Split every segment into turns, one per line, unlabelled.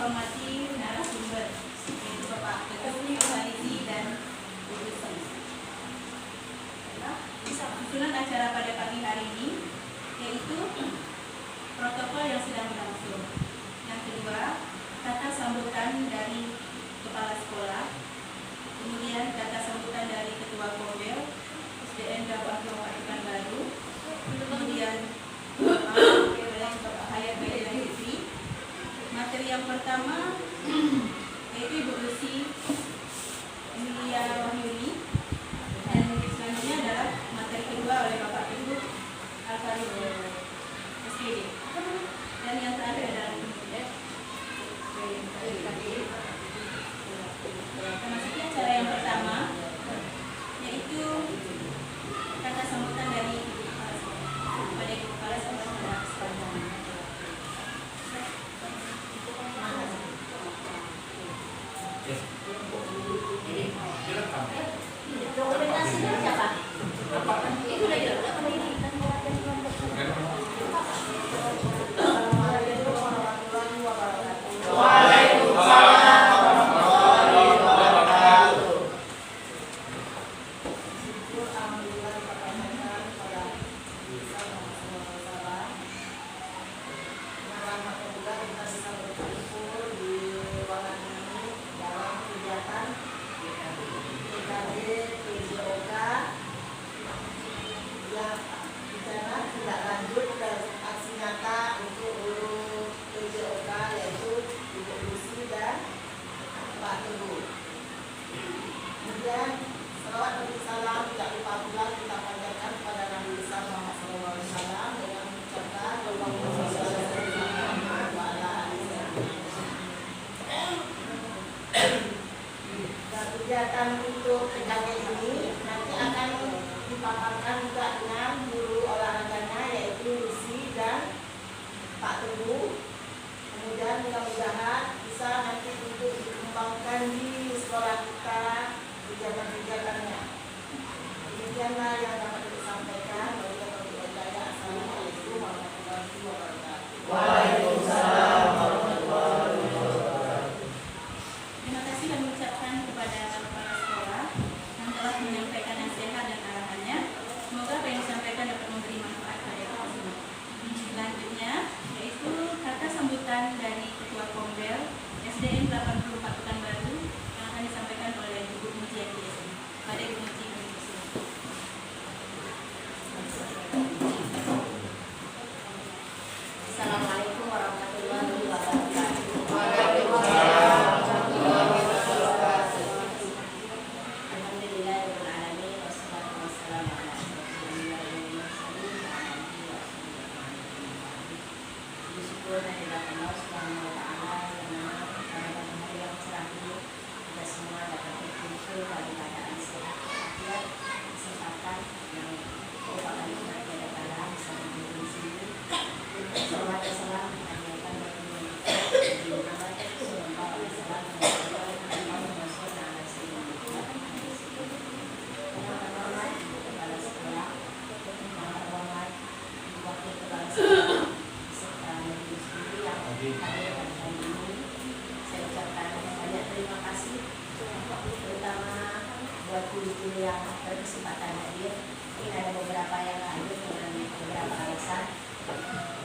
hormati narasumber, yaitu Bapak Ketua Koalisi dan Urusan. Susunan acara pada pagi hari ini yaitu protokol yang sedang berlangsung. Yang kedua, kata sambutan dari kepala sekolah, kemudian kata sambutan dari ketua Kombel SDN Dakwah Kabupaten Baru, kemudian Bapak Hayat Bayi Fitri. Materi yang pertama yaitu Ibu Lucy Emilia Wahyuni, dan selanjutnya adalah materi kedua oleh Bapak Ibu Alkarin SPD, dan yang terakhir adalah memasuki acara yang pertama yaitu kata sambutan dari kepada Ibu Kepala Sekolah sekarang. Dokumentasinya siapa? Itu udah direkam ini. Kegiatan untuk kegiatan ini nanti akan dipaparkan juga dengan guru olahraganya yaitu Lucy dan Pak Teguh. Kemudian mudah-mudahan bisa nanti untuk dikembangkan di sekolah kita kegiatan-kegiatannya. Demikianlah yang dapat disampaikan. Assalamualaikum warahmatullahi wabarakatuh.
Waalaikumsalam warahmatullahi wabarakatuh.
Terima kasih kami ucapkan kepada kepala sekolah yang telah menyampaikan nasihat dan arahannya. Semoga apa yang disampaikan dapat memberi manfaat pada kita semua. Selanjutnya yaitu kata sambutan dari Ketua Kombel SDN 84 Pekanbaru yang akan disampaikan oleh Ibu Mujian Biasa. Pada Ibu Mujian.
Assalamualaikum warahmatullahi wabarakatuh. Alhamdulillahirabbil alamin wassalatu wassalamu ala rasulillah wa bersyukur kehadirat Allah Subhanahu wa taala yang mana pada hari yang cerah ini kita semua dapat berkumpul dalam keadaan sehat walafiat, kesempatan yang merupakan nikmat dari Allah bersama di sini. Salawat dan salam dipanjatkan bagi Nabi Muhammad sallallahu alaihi wasallam dan yang terhormat kepala sekolah, yang terhormat wakil kepala sekolah serta majelis guru yang hadir pada hari ini. Saya ucapkan banyak terima kasih terutama buat guru-guru yang berkesempatan hadir. Mungkin ada beberapa yang hadir dengan beberapa alasan.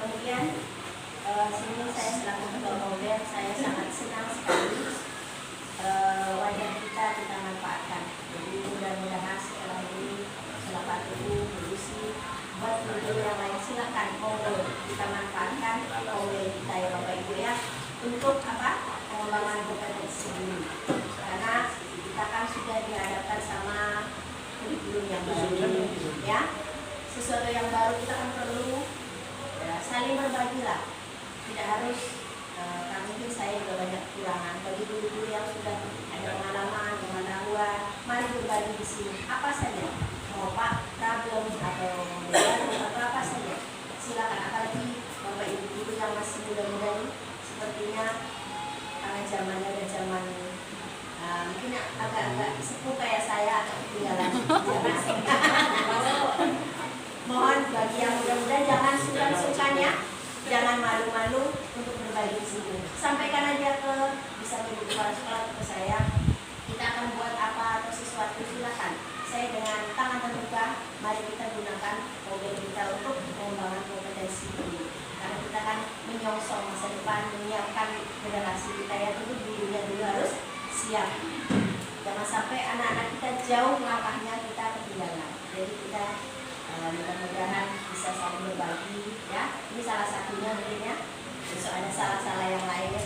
Kemudian sini saya selaku ketua Kombel, saya sangat senang sekali wajah kita manfaatkan. Jadi mudah-mudahan setelah ini setelah Pak Teguh, Lucy, buat guru yang lain silakan monggo kita manfaatkan Kombel kita ya Bapak Ibu ya untuk apa pengembangan kompetensi ini. Karena kita kan sudah dihadapkan sama kurikulum yang baru ya. Sesuatu yang baru kita kan perlu saling berbagilah, tidak harus karena mungkin saya juga banyak kekurangan. Bagi guru-guru yang sudah ada pengalaman, pengetahuan, mari berbagi di sini. Apa saja, mau Pak problem atau apa saja, silakan. Apalagi Bapak Ibu guru yang masih muda-muda ini, sepertinya karena zamannya ada zaman mungkin agak-agak sepuh kayak saya atau ketinggalan. Mohon bagi yang muda-muda jangan sungkan-sungkan ya, jangan malu-malu untuk berbagi di sini. Sampaikan aja ke saya dulu dulunya dulu harus siap. Jangan sampai anak-anak kita jauh langkahnya kita ketinggalan. Jadi kita mudah-mudahan bisa saling berbagi ya. Ini salah satunya mungkin ya. Besok ada salah-salah yang lain ya.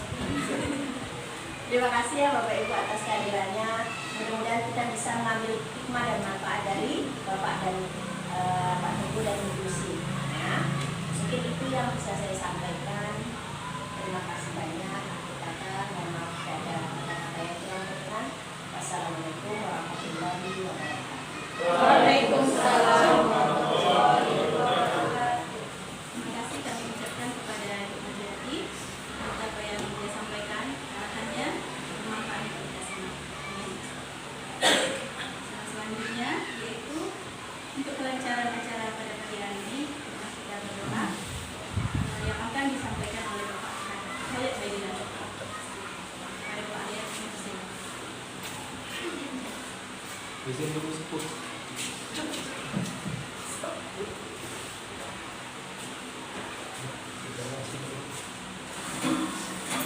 Terima kasih ya Bapak Ibu atas kehadirannya. Mudah-mudahan kita bisa mengambil hikmah dan manfaat dari Bapak dan Pak Teguh dan Ibu Lucy. Ya. Mungkin itu yang bisa saya sampaikan. Terima kasih banyak. Mohon maaf ada kata-kata yang kurang berkenan. Wassalamualaikum warahmatullahi wabarakatuh.
Waalaikumsalam warahmatullahi wabarakatuh. Terima kasih kami ucapkan kepada Ibu Jati atas apa yang dia sampaikan, arahannya bermanfaat untuk kita semua. Selanjutnya yaitu untuk kelancaran acara pada pagi hari ini kita berdoa yang akan disampaikan oleh Bapak Hayat Baidillah. Pada Pak Hayat Hussein.
Izin dulu sepuh.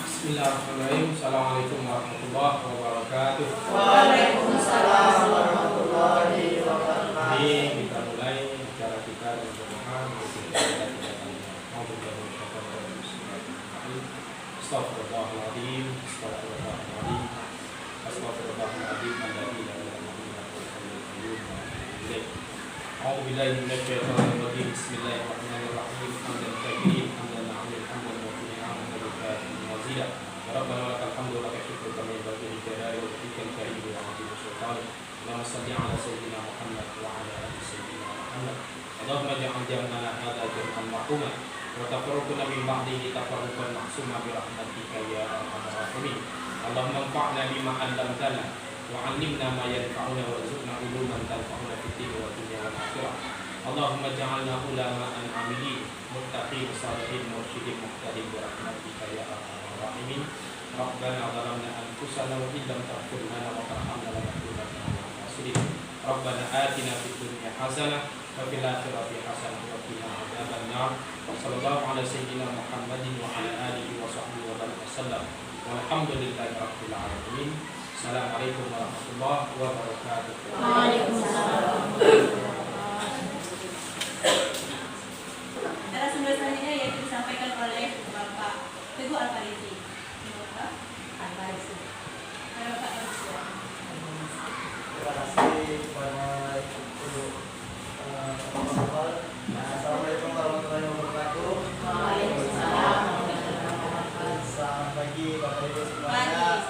Bismillahirrahmanirrahim. Assalamualaikum warahmatullahi wabarakatuh.
Waalaikumsalam warahmatullahi wabarakatuh.
Ini kita mulai acara kita dan berdoa Astagfirullahaladzim. Astagfirullahaladzim. Astagfirullahaladzim. أعوذ بالله من الشيطان الرجيم بسم الله الرحمن الرحيم حمدا كثيرا حمدا نعمل حمدا وفي نعمة بكاء مزيدا ربنا ولك الحمد ولك الشكر كما ينبغي لجلال وجهك الكريم وعظيم سلطانك اللهم صل على سيدنا محمد وعلى آل سيدنا محمد اللهم اجعل جمعنا هذا جمعا مرحوما وتفرقنا من بعده تفرقا معصوما برحمتك يا أرحم الراحمين اللهم انفعنا بما علمتنا وعلمنا ما ينفعنا وارزقنا علوما تنفعنا في الدين والدنيا والآخرة اللهم اجعلنا علماء عاملين متقين صالحين مرشدين مهتدين برحمتك يا أرحم الراحمين ربنا ظلمنا أنفسنا وإن لم تغفر لنا وترحمنا لنكونن من الخاسرين ربنا آتنا في الدنيا حسنة وفي الآخرة حسنة وقنا عذاب النار صلى الله على سيدنا محمد وعلى آله وصحبه وسلم والحمد لله رب العالمين. Assalamualaikum warahmatullahi wabarakatuh.
Waalaikumsalam. Acara selanjutnya yaitu disampaikan oleh Bapak Teguh Al-Farizi. Bapak Al-Farizi. Bapak Al-Farizi.
Terima kasih kepada Ibu Bapak. Assalamualaikum warahmatullahi wabarakatuh.
Waalaikumsalam.
Selamat pagi Bapak Ibu semuanya.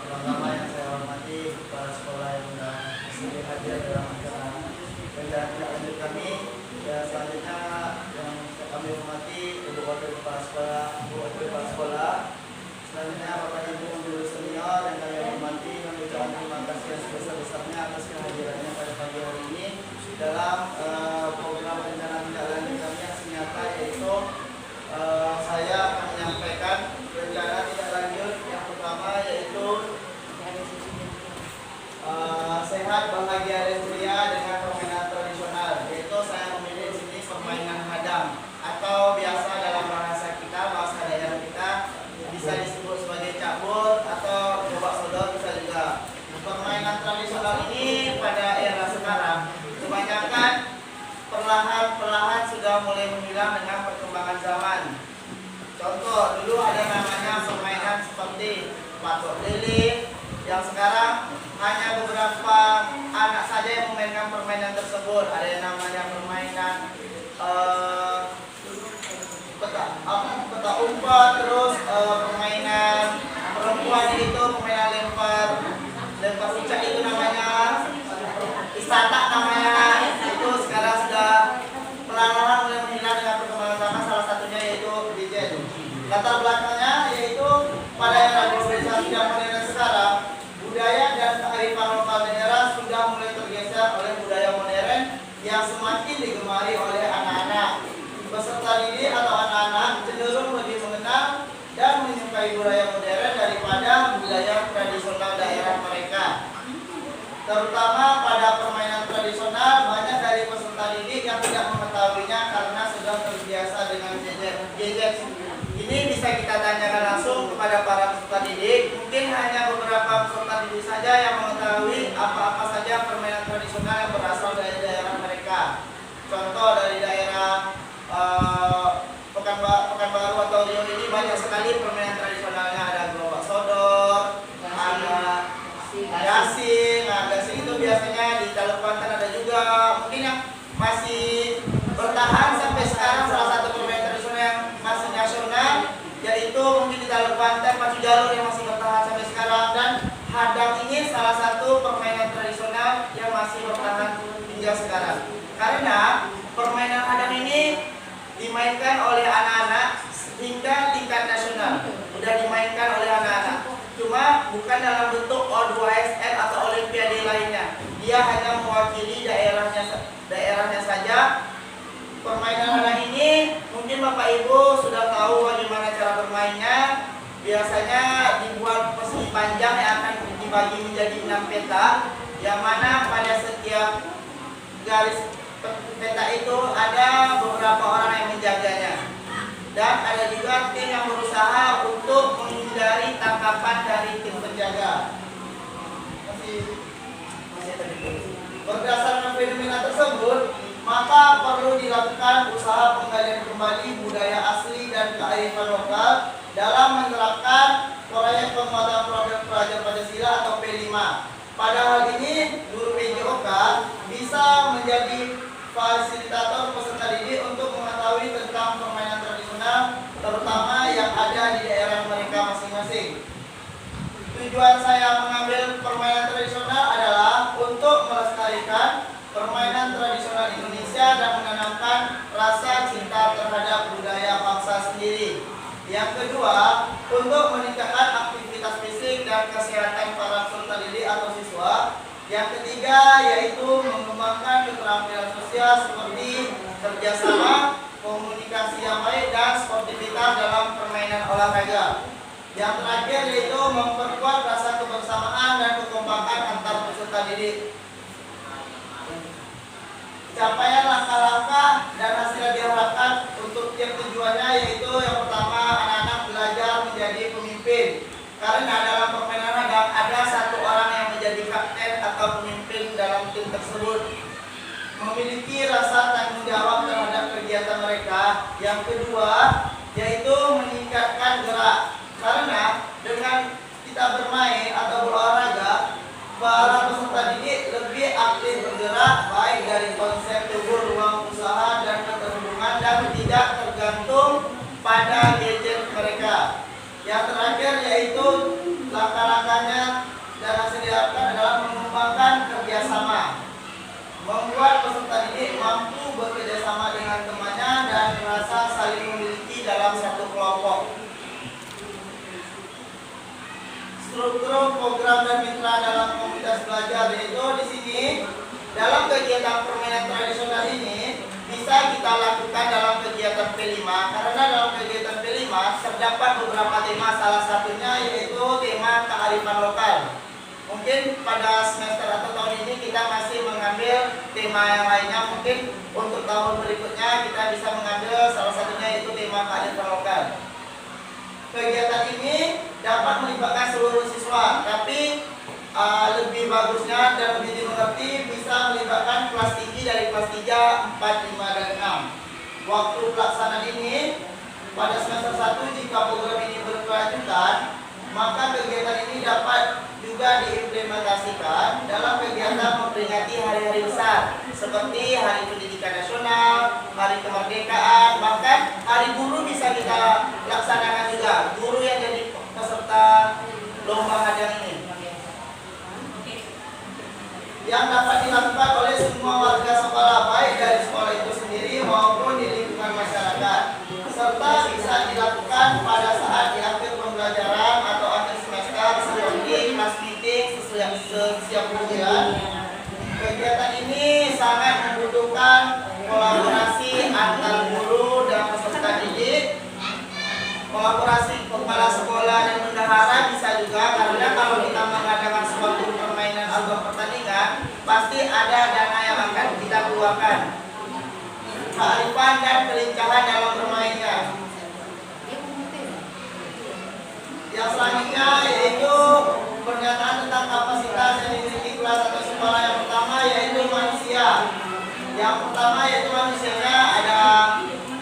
Pertama yang saya hormati kepala sekolah yang sudah bersedia hadir dalam acara pendampingan lanjut kami. Dan selanjutnya yang kami hormati Ibu Wakil Kepala Sekolah, Ibu Wakil Kepala Sekolah. Selanjutnya Bapak Ibu guru senior yang kami hormati, kami ucapkan terima kasih yang sebesar-besarnya atas kehadirannya pada pagi hari ini dalam program rencana tindak lanjut kami yang senyata, yaitu saya akan menyampaikan rencana tindak lanjut yang pertama, yaitu sehat bahagia dan ceria dengan permainan tradisional, yaitu saya memilih di sini permainan hadam atau biasa dalam bahasa kita, bahasa daerah kita bisa disebut sebagai cabul atau gobak sodor bisa juga. Permainan tradisional ini pada era sekarang kebanyakan perlahan-lahan sudah mulai menghilang dengan perkembangan zaman. Contoh, dulu ada namanya permainan seperti patok lele, yang sekarang hanya beberapa anak saja yang memainkan permainan tersebut. Ada yang namanya permainan peta umpet, terus permainan perempuan itu permainan lempar ucak itu namanya istatak namanya, itu sekarang sudah perlahan-lahan mulai menghilang dengan perkembangan zaman. Salah satunya yaitu DJ. Latar belakangnya yaitu pada era globalisasi dan modern sekarang, budaya dan kearifan lokal daerah sudah mulai tergeser oleh budaya modern yang semakin digemari oleh anak-anak. Peserta didik atau anak-anak cenderung lebih mengenal dan menyukai budaya modern daripada budaya tradisional daerah mereka. Terutama pada permainan tradisional, banyak dari peserta didik yang tidak mengetahuinya karena sudah terbiasa dengan gadget. Ini bisa kita tanyakan langsung kepada para peserta peserta didik. Mungkin hanya beberapa peserta didik saja yang mengetahui apa-apa saja permainan tradisional yang berasal dari daerah mereka. Contoh dari daerah Pekanbaru atau Riau ini banyak sekali permainan tradisionalnya. Ada gerobak sodor, ada gasing. Nah, gasing itu biasanya di Kalimantan ada juga. Mungkin yang masih bertahan sampai sekarang salah satu permainan tradisional yang masih nasional yaitu mungkin di Kalimantan pacu jalur yang masih bertahan sampai sekarang, dan hadang ini salah satu permainan tradisional yang masih bertahan hingga sekarang. Karena permainan hadang ini dimainkan oleh anak-anak hingga tingkat nasional, udah dimainkan oleh anak-anak. Cuma bukan dalam bentuk O2SN atau olimpiade lainnya. Dia hanya mewakili daerahnya saja. Permainan hadang ini mungkin Bapak Ibu sudah tahu bagaimana cara bermainnya. Biasanya dibuat persegi panjang yang akan dibagi menjadi 6 peta, yang mana pada setiap garis peta itu ada beberapa orang yang menjaganya, dan ada juga tim yang berusaha untuk menghindari tangkapan dari tim penjaga. Berdasarkan fenomena tersebut, maka perlu dilakukan usaha penggalian kembali budaya asli dan kearifan lokal dalam menerapkan proyek penguatan produk pelajar Pancasila atau P5. Pada hal ini, guru PJOK bisa menjadi fasilitator peserta didik untuk mengetahui tentang permainan tradisional, terutama yang ada di daerah mereka masing-masing. Tujuan saya mengambil permainan tradisional adalah untuk melestarikan permainan tradisional Indonesia dan menanamkan rasa cinta terhadap budaya bangsa sendiri. Yang kedua, untuk meningkatkan aktivitas fisik dan kesehatan para peserta didik atau siswa. Yang ketiga, yaitu mengembangkan keterampilan sosial seperti kerjasama, komunikasi yang baik, dan sportivitas dalam permainan olahraga. Yang terakhir, yaitu memperkuat rasa kebersamaan dan kekompakan antar peserta didik. Capaian langkah-langkah dan hasil yang diharapkan untuk tiap tujuannya, yaitu yang pertama, anak-anak belajar menjadi pemimpin. Karena dalam permainan hadang ada satu orang yang menjadi kapten atau pemimpin dalam tim tersebut, memiliki rasa tanggung jawab terhadap kegiatan mereka. Yang kedua, yaitu meningkatkan gerak. Karena dengan kita bermain atau berolahraga, para peserta didik lebih aktif bergerak, baik dari konsep tubuh, ruang usaha, dan keterhubungan, dan tidak tergantung pada gadget mereka. Yang terakhir, yaitu langkah-langkahnya dan hasil diharapkan adalah mengembangkan kerjasama, membuat peserta didik mampu bekerjasama dengan temannya dan merasa saling memiliki dalam satu kelompok. Struktur program dan mitra dalam komunitas belajar, yaitu di sini dalam kegiatan permainan tradisional ini bisa kita lakukan dalam kegiatan P5, karena dalam kegiatan P5 terdapat beberapa tema, salah satunya yaitu tema kearifan lokal. Mungkin pada semester atau tahun ini kita masih mengambil tema yang lainnya, mungkin untuk tahun berikutnya kita bisa mengambil salah satunya yaitu tema kearifan lokal. Kegiatan ini dapat melibatkan seluruh siswa, tapi lebih bagusnya dan lebih dimengerti bisa melibatkan kelas tinggi dari kelas 3, 4, 5, dan 6. Waktu pelaksanaan ini pada semester 1, jika program ini berkelanjutan, maka kegiatan ini dapat juga diimplementasikan dalam kegiatan memperingati hari-hari besar seperti Hari Pendidikan Nasional, Hari Kemerdekaan, bahkan Hari Guru bisa kita laksanakan juga. Guru yang jadi peserta lomba hadang ini, yang dapat dilakukan oleh semua warga sekolah, baik dari sekolah itu sendiri maupun di lingkungan masyarakat, serta bisa dilakukan pada saat di akhir pembelajaran atau akhir semester seperti kelas meeting setiap ujian. Kegiatan ini sangat membutuhkan kolaborasi antar guru dan peserta didik, kolaborasi kepala sekolah dan bendahara bisa juga, karena kalau kita mengadakan suatu permainan atau pertandingan pasti ada dana yang akan kita keluarkan. Kearifan dan kelincahan dalam bermainnya. Yang selanjutnya yaitu pernyataan tentang kapasitas yang dimiliki kelas atau sekolah. Yang pertama yaitu manusia. Yang pertama yaitu manusianya ada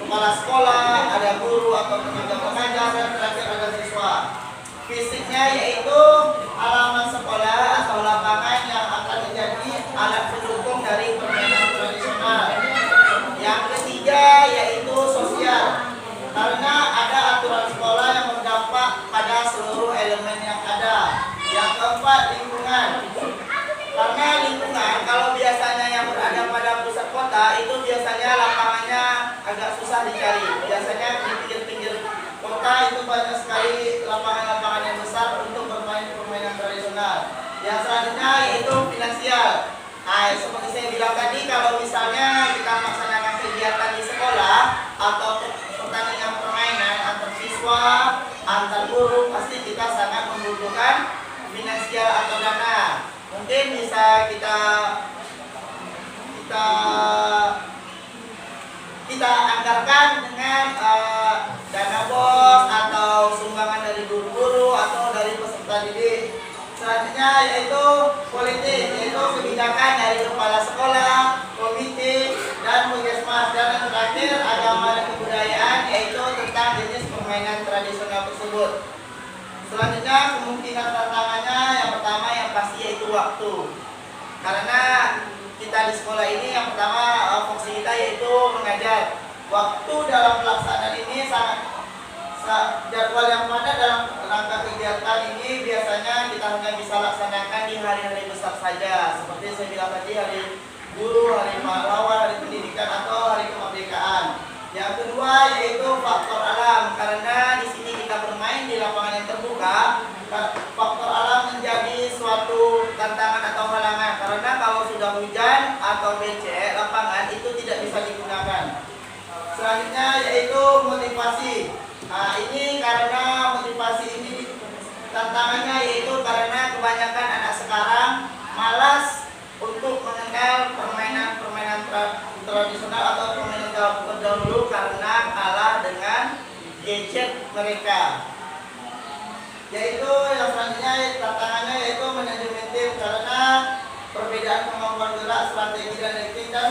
kepala sekolah, ada guru atau tenaga pengajar, dan terakhir ada siswa. Fisiknya yaitu halaman sekolah atau lapangan yang akan menjadi alat pendukung dari permainan tradisional. Yang ketiga yaitu sosial, karena ada aturan sekolah yang berdampak pada seluruh elemen yang ada. Yang keempat lingkungan, karena lingkungan kalau biasanya yang berada pada pusat kota itu biasanya lapangannya agak susah dicari. Biasanya di pinggir-pinggir kota itu banyak sekali lapangan-lapangan yang besar untuk bermain permainan tradisional. Yang selanjutnya yaitu finansial. Nah, seperti saya bilang tadi, kalau misalnya kita melaksanakan kegiatan di sekolah atau pertandingan permainan antar siswa, antar guru, pasti kita sangat membutuhkan finansial atau dana. Mungkin bisa kita anggarkan dengan dana bos atau sumbangan dari guru-guru atau dari peserta didik. Selanjutnya yaitu politik, yaitu kebijakan dari kepala sekolah, komite, dan puskesmas. Dan yang terakhir agama dan kebudayaan, yaitu tentang jenis permainan tradisional tersebut. Selanjutnya kemungkinan tantangannya yang pertama yang pasti yaitu waktu. Karena kita di sekolah ini yang pertama fungsi kita yaitu mengajar. Waktu dalam pelaksanaan ini sangat jadwal yang padat dalam rangka kegiatan ini biasanya kita hanya bisa laksanakan di hari-hari besar saja, seperti saya bilang tadi, hari guru, hari pahlawan, hari pendidikan, atau hari kemerdekaan. Yang kedua yaitu faktor alam, karena di sini kita bermain di lapangan yang terbuka. Faktor alam menjadi suatu tantangan atau halangan, karena kalau sudah hujan atau becek lapangan itu tidak bisa digunakan. Selanjutnya yaitu motivasi. Nah, ini karena motivasi ini tantangannya yaitu karena kebanyakan anak sekarang malas untuk mengenal permainan tradisional atau permainan terdahulu karena kalah dengan gadget mereka. Yaitu yang selanjutnya tantangannya yaitu manajemen tim, karena perbedaan kemampuan gerak, strategi dan acting. Dan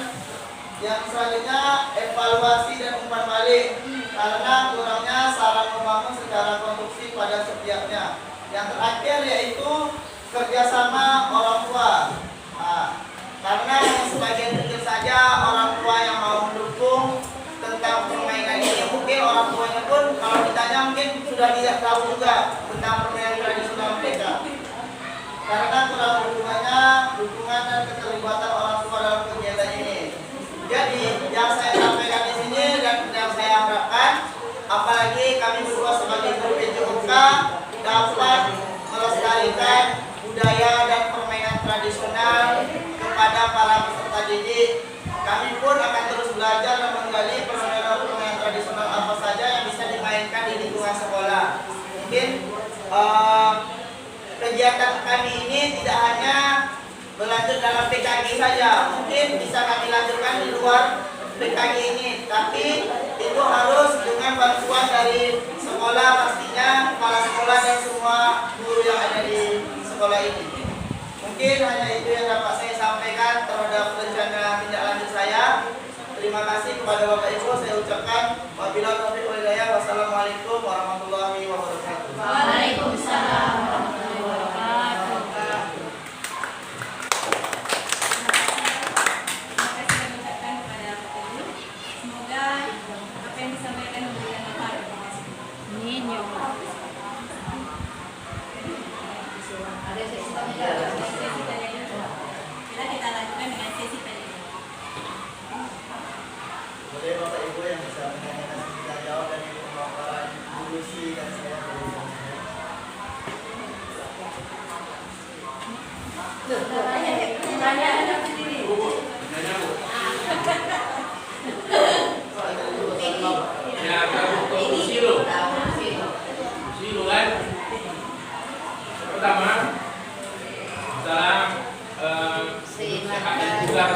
yang selanjutnya evaluasi dan umpan balik, karena kurangnya saran membangun secara konstruksi pada setiapnya. Yang terakhir yaitu kerjasama orang tua. Nah, karena sebagian kecil saja orang tua yang mau mendukung tentang permainan ini. Mungkin orang tuanya pun kalau ditanya mungkin sudah tidak tahu juga tentang permainan tradisional mereka. Karena kurang dukungan dan keterlibatan orang tua dalam kegiatan ini. Jadi yang saya sampaikan di sini dan yang saya harapkan, apalagi kami berdua sebagai guru PJOK dapat melestarikan budaya dan permainan tradisional kepada para peserta didik. Kami pun akan terus belajar dan menggali permainan tradisional apa saja yang bisa dimainkan di lingkungan sekolah. Mungkin kegiatan kami ini tidak hanya berlanjut dalam PKG saja, mungkin bisa kami lanjutkan di luar PKG ini, tapi itu harus dengan bantuan dari sekolah, pastinya kepala sekolah dan semua guru yang ada di sekolah ini. Mungkin hanya itu yang dapat saya sampaikan terhadap rencana tindak lanjut saya. Terima kasih kepada Bapak Ibu, saya ucapkan wabillahi taufiq wal hidayah. Wassalamualaikum warahmatullahi wabarakatuh.
Waalaikumsalam warahmatullahi wabarakatuh. Terima kasih kami ucapkan kepada Bapak Ibu. Semoga apa yang disampaikan memberikan manfaat kepada kita. Amin ya Allah.
Ada sesi tanya jawab.
Bila kita lanjutkan dengan sesi tanya jawab.
Boleh Bapak Ibu yang bisa menanyakan kita jawab dari pemaparan Bu Lucy dan saya.
Pertanyaan sendiri.
Ya, kalau Silo kan. Pertama, dalam sehat dan juga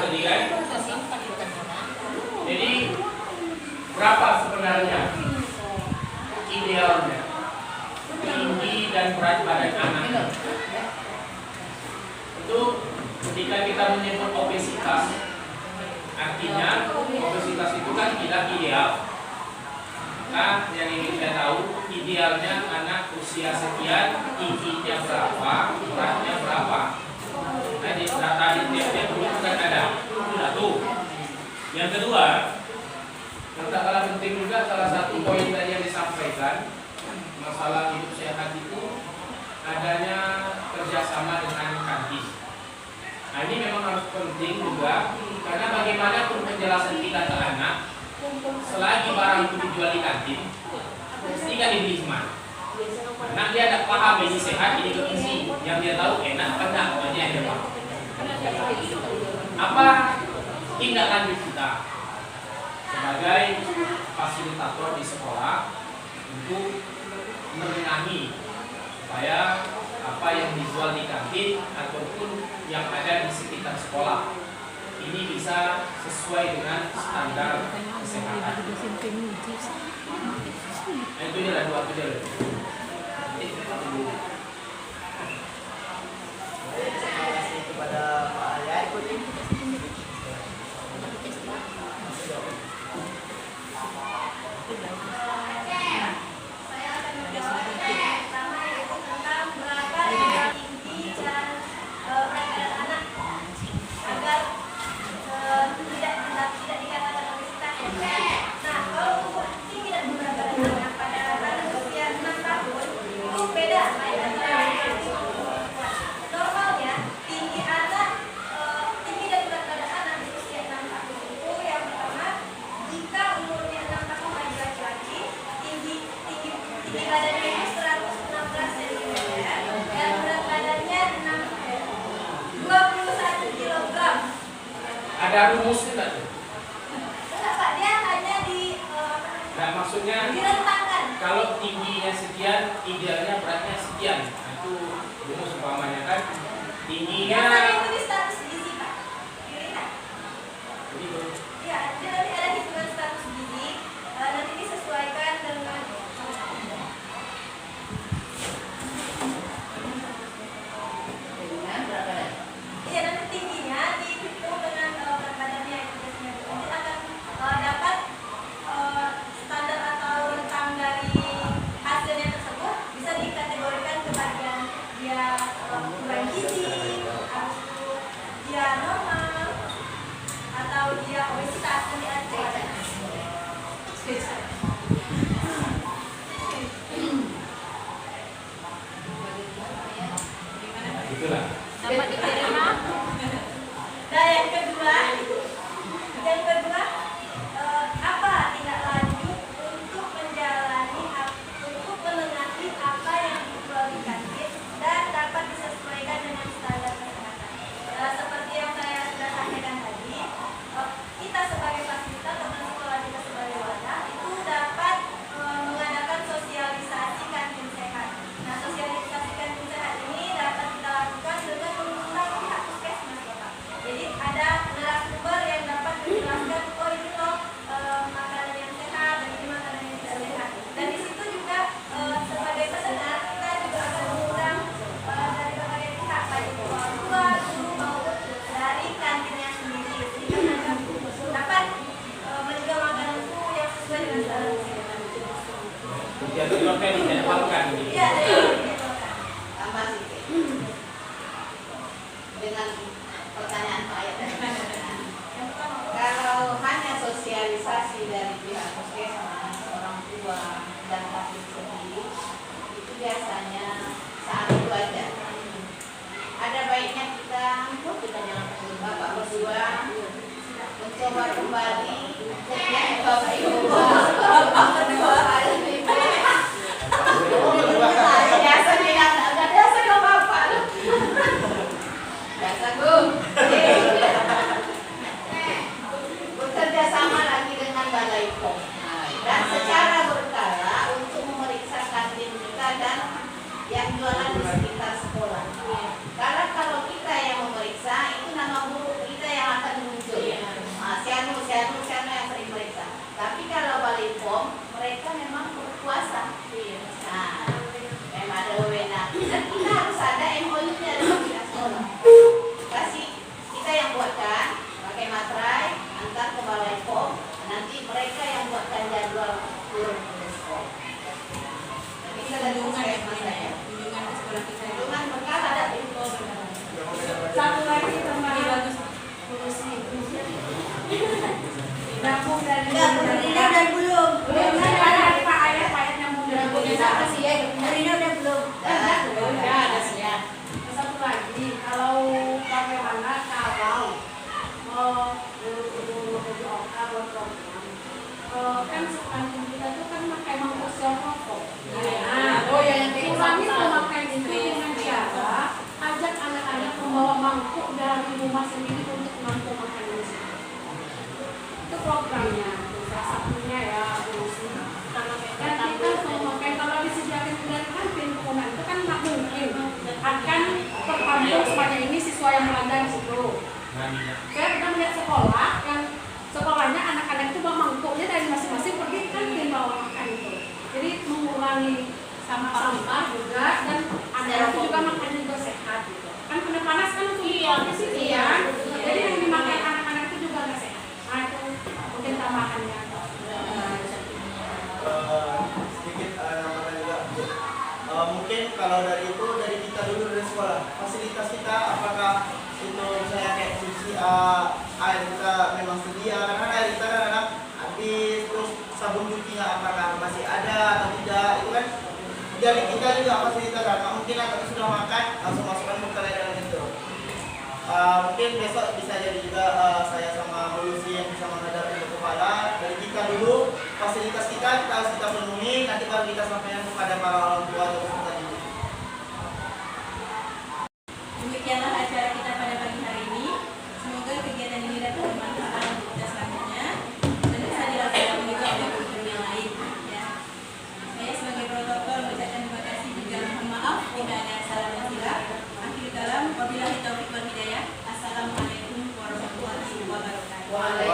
dan anak. Itu ketika kita menyebut obesitas, artinya obesitas itu kan tidak ideal. Maka yang ingin kita tahu, idealnya anak usia sekian, tingginya berapa, beratnya berapa. Nah, di data di tiap-tiap guru kan ada. Itu satu. Yang kedua, yang tak kalah penting juga, salah satu poin tadi yang disampaikan, masalah hidup sehat itu adanya kerjasama dengan kantin. Nah, ini memang harus penting juga, karena bagaimanapun penjelasan kita ke anak, selagi barang itu dijual di kantin, mesti kan dibeli semua. Karena dia tidak paham ini sehat, ini bergizi. Yang dia tahu enak apa enggak, aja yang dia paham. Apa tindak lanjut kita sebagai fasilitator di sekolah untuk menengahi supaya apa yang dijual di kantin ataupun yang ada di sekitar sekolah ini bisa sesuai dengan standar kesehatan. Nah, itu dia lah, dua itu dia.
Terima kasih kepada Pak Arya.
Saya akan menjawab pertama yaitu tentang berapa yang tinggi dan berat badan anak agar tidak dikatakan obesitas. Nah, kalau untuk tinggi dan berat badan anak pada anak usia 6 tahun itu beda antara normalnya tinggi anak tinggi dan berat badan anak di usia 6 tahun itu yang pertama, jika umurnya 6 tahun bagi laki-laki, tinggi badannya itu 116 cm dan berat badannya 21 kg.
Ada rumusnya enggak tuh?
Kenapa? Dia hanya
Nah, maksudnya
direntangkan.
kalau tingginya sekian, idealnya beratnya sekian. Nah, itu rumus umpamanya kan. Tingginya
Biasanya itu di status gizi, Pak. Dilihat.
begitu.
Ya, dia nanti ada hitungan status gizi. Nanti disesuaikan dengan
berapa?
iya, nanti tingginya dihitung dengan berat badannya itu biasanya. Nanti akan dapat standar atau rentang dari hasilnya tersebut bisa dikategorikan ke bagian dia kurang gizi, habis itu dia normal, atau dia obesitas nanti ada.
Itulah.
Dapat diterima.
Nah, yang kedua, apa tindak lanjut untuk menengahi apa yang dijual di kantin dan dapat disesuaikan dengan standar kesehatan. Seperti yang saya sudah sampaikan tadi, kita sebagai fasilitator dan sekolah kita sebagai wadah itu dapat mengadakan sosialisasi kantin sehat. Nah, sosialisasi kantin sehat ini dapat kita lakukan dengan mengundang pihak puskesmas, Bapak. Jadi ada narasumber yang dapat menjelaskan, oh ini loh makanan yang sehat dan ini makanan yang tidak sehat. Dan di situ juga sebagai pendengar kita juga akan mengundang dari berbagai pihak, baik itu orang tua, guru maupun dari kantinnya sendiri. Jadi kita dapat menjual makanan itu yang sesuai dengan standar kesehatan.
Jadi tujuannya dijadwalkan gitu.
Iya, dari
Tambah sih. Dengan pertanyaan Pak Ayat. Kalau hanya sosialisasi dari pihak puskesmas, orang tua dan kantin sendiri, itu biasanya saat itu aja. Ada baiknya kita Bapak berdua mencoba kembali Bapak Ibu biasanya yang nggak biasa dong Bapak. Biasa Gu. Bekerja sama lagi dengan Balai POM dan secara berkala untuk memeriksa kantin kita dan yang jualan di sekitar sekolah. Karena kalau kita yang memeriksa, itu nama guru kita yang akan muncul. Sianu yang sering meriksa. Tapi kalau Balai POM, mereka memang berkuasa. Nah, memang ada wewenang. Dan kita mahasiswa yang melanda di situ. Saya pernah melihat sekolah yang sekolahnya anak-anak itu bawa mangkuknya dari masing-masing pergi kan kantin bawa makan itu. Jadi mengurangi sampah juga dan anak itu juga makan juga sehat gitu. Kan kena panas kan untuk di situ ya. Jadi yang dimakan anak-anak itu juga nggak sehat. Nah itu mungkin tambahannya.
Sedikit nambahkan juga. Mungkin kalau dari itu dari kita dulu dari sekolah fasilitas kita apakah itu misalnya kayak cuci air kita memang sedia karena air kita kadang habis terus sabun cucinya apakah masih ada atau tidak itu kan dari kita juga fasilitas karena mungkin anak sudah makan langsung masukkan bekal dalam itu. Mungkin besok bisa jadi juga saya sama Bu Lucy yang bisa menghadap ke kepala dari kita dulu fasilitas kita harus kita penuhi nanti baru kita sampaikan kepada para orang tua atau peserta didik.
Demikianlah acara kita pada pagi hari ini. Semoga kegiatan ini dapat bermanfaat untuk kita selanjutnya dan bisa dilakukan juga oleh guru yang lain. Ya. Saya sebagai protokol mengucapkan terima kasih juga mohon maaf jika ada salah dan silap. Akhir kalam, wabillahi taufiq wal hidayah. Assalamualaikum warahmatullahi wabarakatuh.